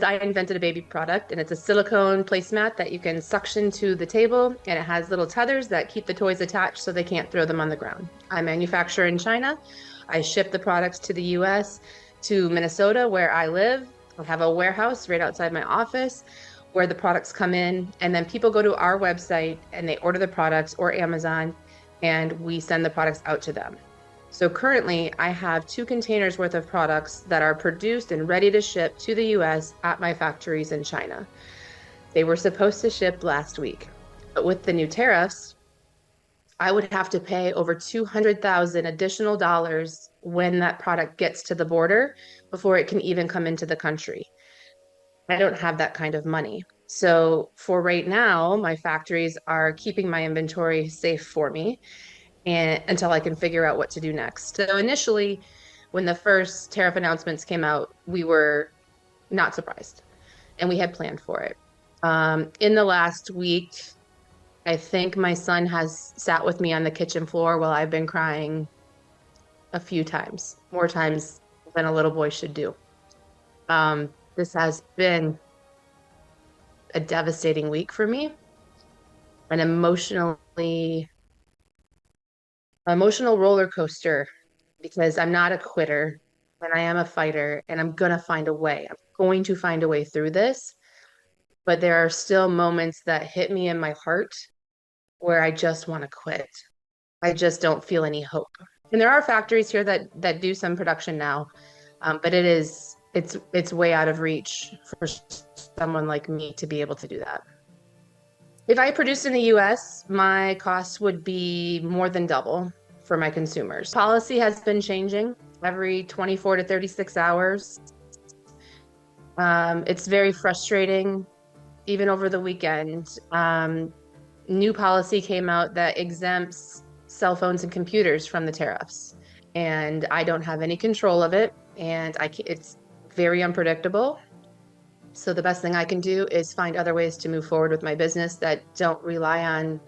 I invented a baby product, and it's a silicone placemat that you can suction to the table, and it has little tethers that keep the toys attached so they can't throw them on the ground. I manufacture in China. I ship the products to the US, to Minnesota, where I live. I have a warehouse right outside my office where the products come in, and then people go to our website and they order the products, or Amazon, and we send the products out to them. So currently, I have 2 containers worth of products that are produced and ready to ship to the US at my factories in China. They were supposed to ship last week, but with the new tariffs, I would have to pay over $200,000 additional dollars when that product gets to the border before it can even come into the country. I don't have that kind of money. So for right now, my factories are keeping my inventory safe for me and until I can figure out what to do next. So initially, when the first tariff announcements came out, we were not surprised and we had planned for it. In the last week, I think my son has sat with me on the kitchen floor while I've been crying a few times, more times than a little boy should do. This has been a devastating week for me, an emotional roller coaster, because I'm not a quitter and I am a fighter, and I'm going to find a way. I'm going to find a way through this. But there are still moments that hit me in my heart where I just want to quit. I just don't feel any hope. And there are factories here that do some production now, but it's way out of reach for someone like me to be able to do that. If I produced in the US, my costs would be more than double for my consumers. Policy has been changing every 24 to 36 hours. It's very frustrating. Even over the weekend, new policy came out that exempts cell phones and computers from the tariffs. And I don't have any control of it. And it's very unpredictable. So the best thing I can do is find other ways to move forward with my business that don't rely on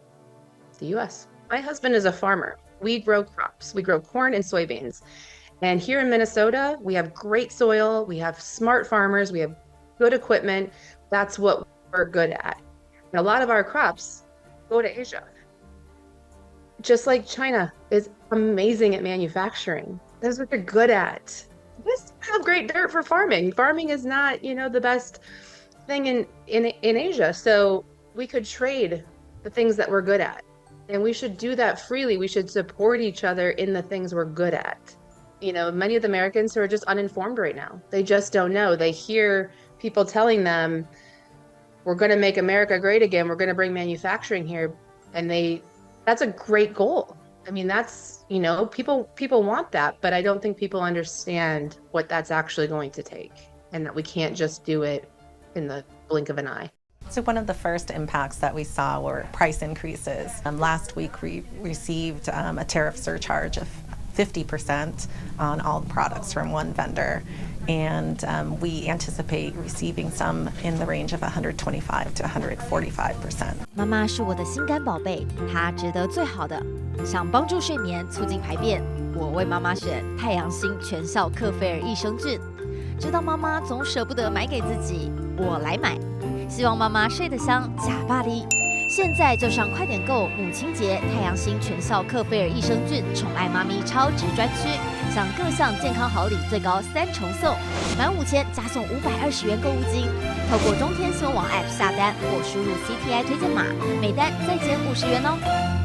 the US. My husband is a farmer. We grow crops. We grow corn and soybeans. And here in Minnesota, we have great soil. We have smart farmers. We have good equipment. That's what we're good at. And a lot of our crops go to Asia. Just like China is amazing at manufacturing. That's what they're good at. We have great dirt for farming. Farming is not, the best thing in Asia. So we could trade the things that we're good at. And we should do that freely. We should support each other in the things we're good at. Many of the Americans who are just uninformed right now, they just don't know. They hear people telling them, we're going to make America great again. We're going to bring manufacturing here. And that's a great goal. I mean, that's, people want that, but I don't think people understand what that's actually going to take, and that we can't just do it in the blink of an eye. So one of the first impacts that we saw were price increases. Last week, we received a tariff surcharge of 50% on all the products from one vendor. And we anticipate receiving some in the range of 125 to 145%. 妈妈是我的心肝宝贝，她值得最好的。想帮助睡眠，促进排便，我为妈妈选太阳星全效克菲尔益生菌。知道妈妈总舍不得买给自己，我来买。希望妈妈睡得香，假巴黎。现在就上快点购母亲节太阳星全效克菲尔益生菌宠爱妈咪超值专区，享各项健康好礼最高3重送，满5000加送520元购物金。透过中天新闻网 App 下单或输入 CTI 推荐码，每单再减50元哦。